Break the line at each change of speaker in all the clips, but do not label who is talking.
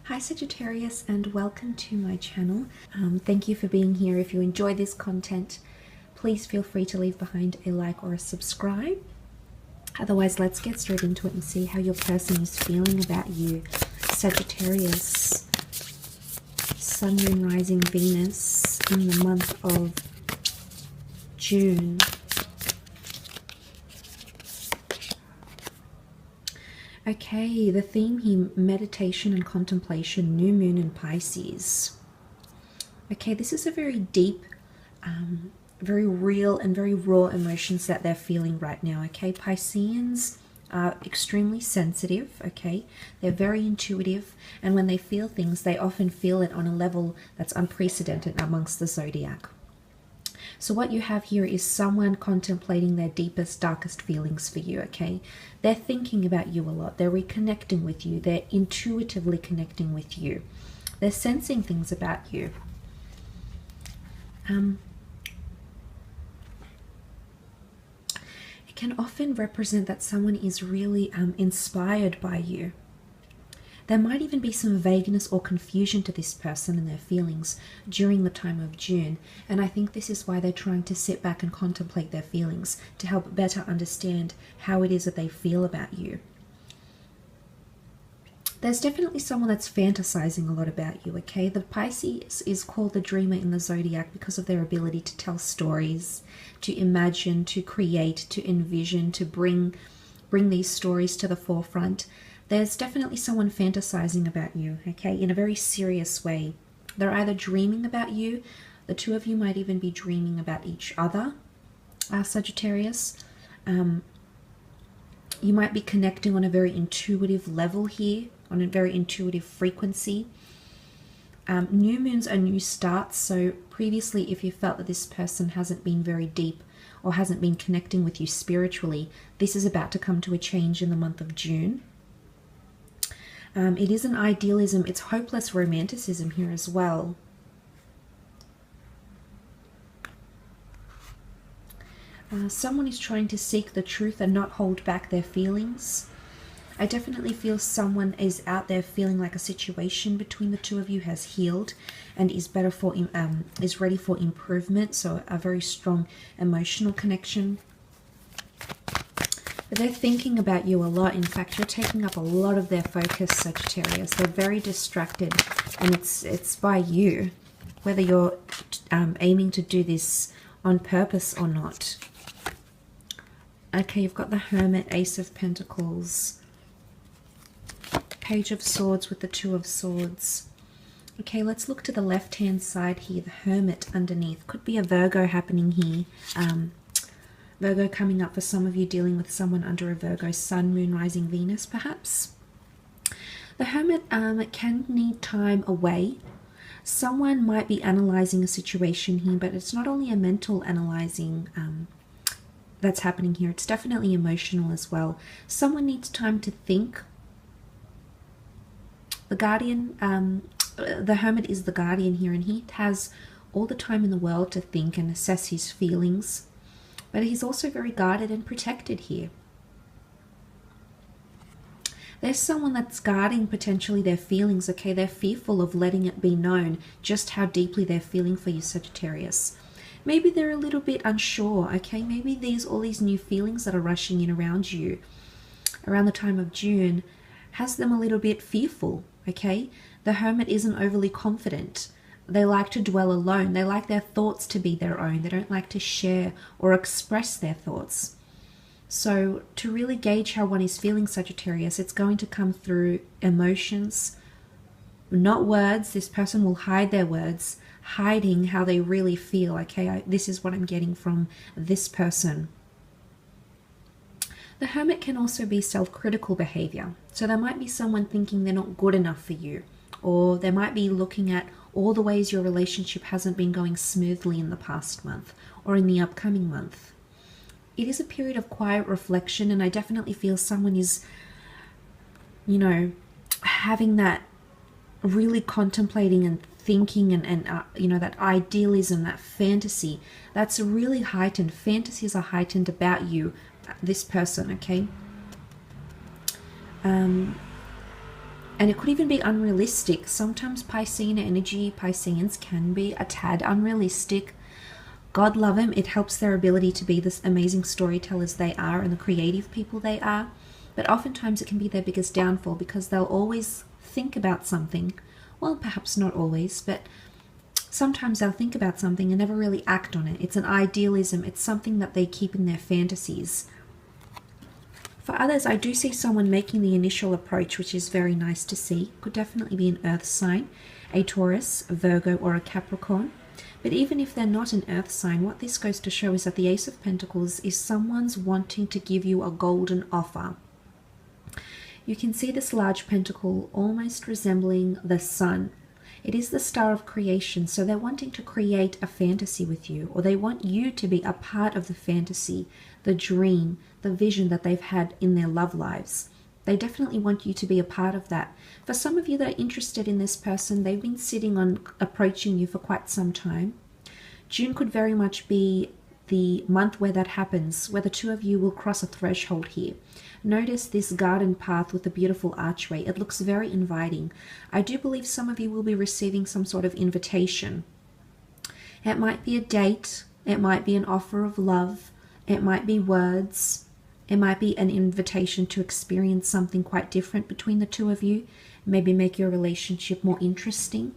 Hi Sagittarius, and welcome to my channel. Thank you for being here. If you enjoy this content, please feel free to leave behind a like or a subscribe. Otherwise, let's get straight into it and see how your person is feeling about you. Sagittarius, Sun, Moon, Rising, Venus in the month of June. Okay, the theme here, meditation and contemplation, new moon in Pisces. Okay, this is a very deep, very real and very raw emotions that they're feeling right now, okay? Pisceans are extremely sensitive, okay? They're very intuitive, and when they feel things, they often feel it on a level that's unprecedented amongst the zodiac. So what you have here is someone contemplating their deepest, darkest feelings for you, okay? They're thinking about you a lot. They're reconnecting with you. They're intuitively connecting with you. They're sensing things about you. It can often represent that someone is really inspired by you. There might even be some vagueness or confusion to this person and their feelings during the time of June, and I think this is why they're trying to sit back and contemplate their feelings to help better understand how it is that they feel about you. There's definitely someone that's fantasizing a lot about you, okay? The Pisces is called the dreamer in the zodiac because of their ability to tell stories, to imagine, to create, to envision, to bring these stories to the forefront. There's definitely someone fantasizing about you, okay, in a very serious way. They're either dreaming about you, the two of you might even be dreaming about each other, Sagittarius. You might be connecting on a very intuitive level here, on a very intuitive frequency. New moons are new starts, so previously if you felt that this person hasn't been very deep or hasn't been connecting with you spiritually, this is about to come to a change in the month of June. It is an idealism, it's hopeless romanticism here as well. Someone is trying to seek the truth and not hold back their feelings. I definitely feel someone is out there feeling like a situation between the two of you has healed and is better for is ready for improvement, so a very strong emotional connection. But they're thinking about you a lot. In fact, you're taking up a lot of their focus, Sagittarius. They're very distracted, and it's by you, whether you're aiming to do this on purpose or not. Okay, you've got the Hermit, Ace of Pentacles, Page of Swords with the Two of Swords. Okay, let's look to the left-hand side here, the Hermit underneath. Could be a Virgo happening here. Virgo coming up for some of you, dealing with someone under a Virgo Sun, Moon, Rising, Venus, perhaps. The Hermit can need time away. Someone might be analyzing a situation here, but it's not only a mental analyzing that's happening here. It's definitely emotional as well. Someone needs time to think. The Guardian, the Hermit is the Guardian here, and he has all the time in the world to think and assess his feelings. But he's also very guarded and protected here. There's someone that's guarding potentially their feelings, okay? They're fearful of letting it be known just how deeply they're feeling for you, Sagittarius. Maybe they're a little bit unsure, okay? Maybe all these new feelings that are rushing in around you around the time of June has them a little bit fearful, okay? The Hermit isn't overly confident. They like to dwell alone. They like their thoughts to be their own. They don't like to share or express their thoughts. So to really gauge how one is feeling, Sagittarius, it's going to come through emotions, not words. This person will hide their words, hiding how they really feel. Okay, this is what I'm getting from this person. The Hermit can also be self-critical behavior. So there might be someone thinking they're not good enough for you, or they might be looking at all the ways your relationship hasn't been going smoothly in the past month or in the upcoming month. It is a period of quiet reflection, and I definitely feel someone is, you know, having that really contemplating and thinking and you know, that idealism, that fantasy, that's really heightened. Fantasies are heightened about you, this person, okay? And it could even be unrealistic. Sometimes Piscean energy, Pisceans can be a tad unrealistic. God love them. It helps their ability to be this amazing storytellers they are and the creative people they are. But oftentimes it can be their biggest downfall because they'll always think about something. Well, perhaps not always, but sometimes they'll think about something and never really act on it. It's an idealism. It's something that they keep in their fantasies. For others, I do see someone making the initial approach, which is very nice to see. Could definitely be an earth sign, a Taurus, a Virgo, or a Capricorn. But even if they're not an earth sign, what this goes to show is that the Ace of Pentacles is someone's wanting to give you a golden offer. You can see this large pentacle almost resembling the sun. It is the star of creation, so they're wanting to create a fantasy with you, or they want you to be a part of the fantasy, the dream, the vision that they've had in their love lives. They definitely want you to be a part of that. For some of you that are interested in this person, they've been sitting on approaching you for quite some time. June could very much be the month where that happens, where the two of you will cross a threshold here. Notice this garden path with a beautiful archway. It looks very inviting. I do believe some of you will be receiving some sort of invitation. It might be a date. It might be an offer of love. It might be words. It might be an invitation to experience something quite different between the two of you. Maybe make your relationship more interesting.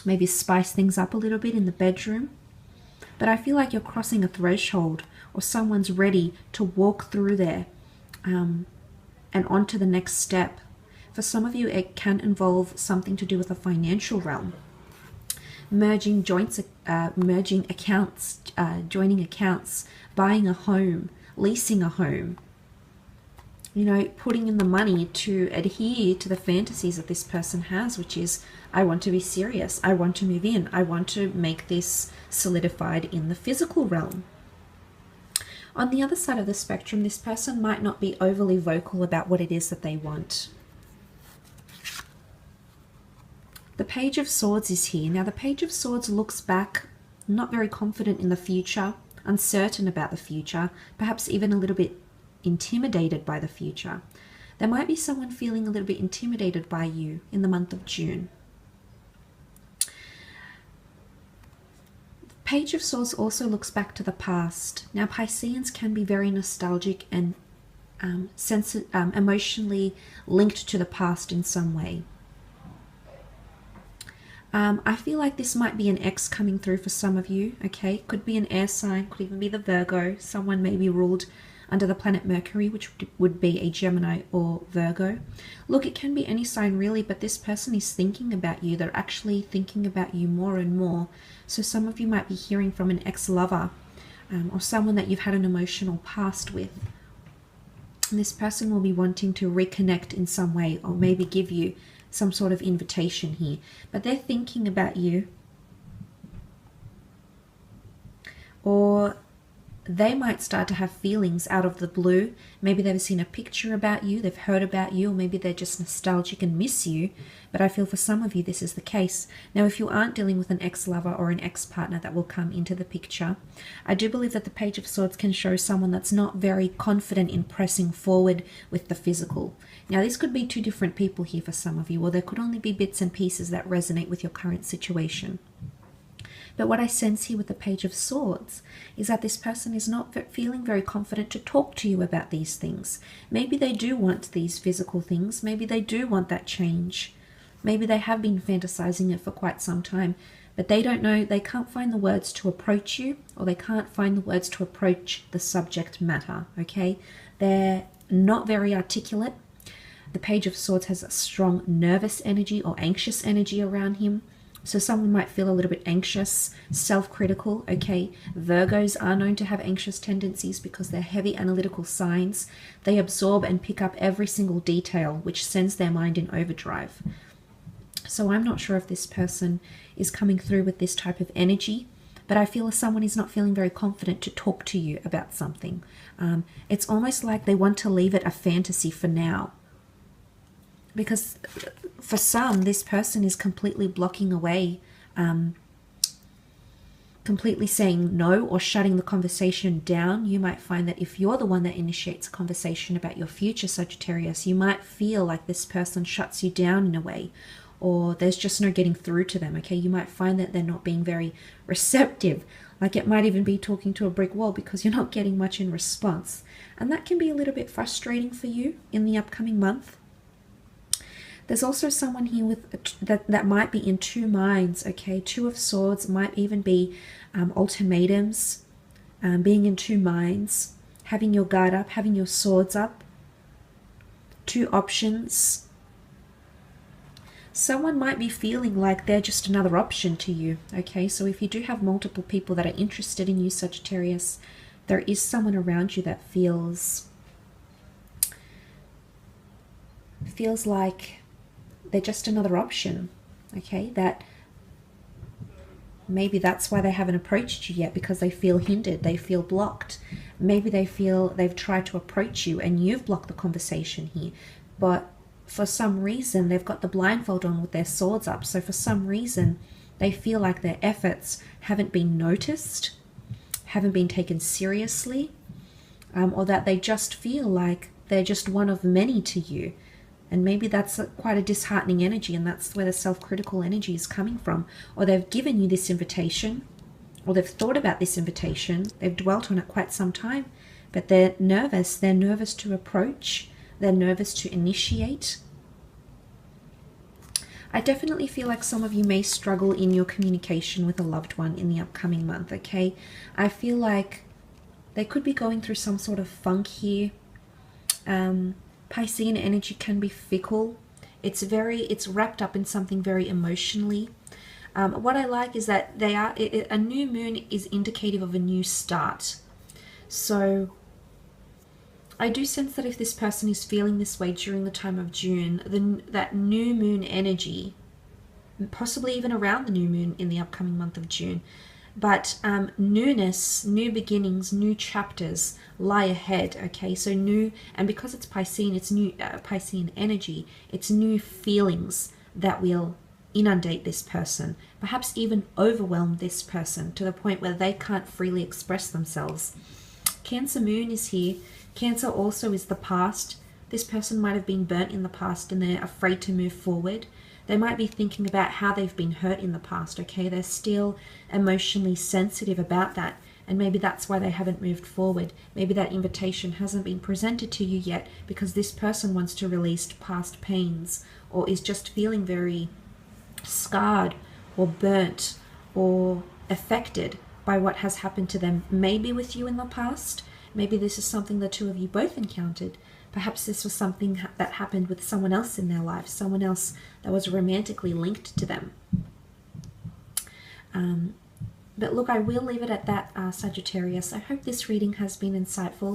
Maybe spice things up a little bit in the bedroom. But I feel like you're crossing a threshold, or someone's ready to walk through there and on to the next step. For some of you, it can involve something to do with the financial realm. Merging accounts, joining accounts, buying a home, leasing a home. You know, putting in the money to adhere to the fantasies that this person has, which is, I want to be serious. I want to move in. I want to make this solidified in the physical realm. On the other side of the spectrum, this person might not be overly vocal about what it is that they want. The Page of Swords is here. Now, the Page of Swords looks back, not very confident in the future, uncertain about the future, perhaps even a little bit intimidated by the future. There might be someone feeling a little bit intimidated by you in the month of June. The Page of Swords also looks back to the past. Now, Pisceans can be very nostalgic and emotionally linked to the past in some way. I feel like this might be an ex coming through for some of you, okay? Could be an air sign, could even be the Virgo. Someone may be ruled under the planet Mercury, which would be a Gemini or Virgo. Look, it can be any sign really, but this person is thinking about you. They're actually thinking about you more and more. So some of you might be hearing from an ex-lover or someone that you've had an emotional past with. And this person will be wanting to reconnect in some way, or maybe give you some sort of invitation here. But they're thinking about you. Or they might start to have feelings out of the blue. Maybe they've seen a picture about you, they've heard about you, or maybe they're just nostalgic and miss you. But I feel for some of you this is the case. Now, if you aren't dealing with an ex-lover or an ex-partner that will come into the picture, I do believe that the Page of Swords can show someone that's not very confident in pressing forward with the physical. Now, this could be two different people here for some of you, or there could only be bits and pieces that resonate with your current situation. But what I sense here with the Page of Swords is that this person is not feeling very confident to talk to you about these things. Maybe they do want these physical things. Maybe they do want that change. Maybe they have been fantasizing it for quite some time, but they don't know, they can't find the words to approach you, or they can't find the words to approach the subject matter, okay? They're not very articulate. The Page of Swords has a strong nervous energy or anxious energy around him. So someone might feel a little bit anxious, self-critical, okay? Virgos are known to have anxious tendencies because they're heavy analytical signs. They absorb and pick up every single detail, which sends their mind in overdrive. So I'm not sure if this person is coming through with this type of energy, but I feel someone is not feeling very confident to talk to you about something. It's almost like they want to leave it a fantasy for now. Because for some, this person is completely blocking away completely saying no or shutting the conversation down. You might find that if you're the one that initiates a conversation about your future, Sagittarius, you might feel like this person shuts you down in a way, or there's just no getting through to them, okay? You might find that they're not being very receptive. Like it might even be talking to a brick wall because you're not getting much in response. And that can be a little bit frustrating for you in the upcoming month. There's also someone here with that might be in two minds, okay? Two of Swords might even be ultimatums, being in two minds, having your guard up, having your swords up, two options. Someone might be feeling like they're just another option to you, okay? So if you do have multiple people that are interested in you, Sagittarius, there is someone around you that feels like they're just another option, okay? That maybe that's why they haven't approached you yet, because they feel hindered, they feel blocked. Maybe they feel they've tried to approach you and you've blocked the conversation here, but for some reason they've got the blindfold on with their swords up. So for some reason they feel like their efforts haven't been noticed, haven't been taken seriously, or that they just feel like they're just one of many to you. And maybe that's quite a disheartening energy, and that's where the self-critical energy is coming from. Or they've given you this invitation, or they've thought about this invitation, they've dwelt on it quite some time, but they're nervous. They're nervous to approach, they're nervous to initiate. I definitely feel like some of you may struggle in your communication with a loved one in the upcoming month, okay? I feel like they could be going through some sort of funk here. Piscean energy can be fickle. It's wrapped up in something very emotionally. What I like is that a new moon is indicative of a new start. So I do sense that if this person is feeling this way during the time of June, then that new moon energy, possibly even around the new moon in the upcoming month of June, but newness, new beginnings, new chapters lie ahead, okay? So new, and because it's Piscean, it's new, Piscean energy, it's new feelings that will inundate this person, perhaps even overwhelm this person to the point where they can't freely express themselves. Cancer moon is here. Cancer also is the past. This person might have been burnt in the past and they're afraid to move forward. They might be thinking about how they've been hurt in the past, okay? They're still emotionally sensitive about that, and maybe that's why they haven't moved forward. Maybe that invitation hasn't been presented to you yet because this person wants to release past pains, or is just feeling very scarred or burnt or affected by what has happened to them, maybe with you in the past. Maybe this is something the two of you both encountered. Perhaps this was something that happened with someone else in their life, someone else that was romantically linked to them. But look, I will leave it at that, Sagittarius. I hope this reading has been insightful.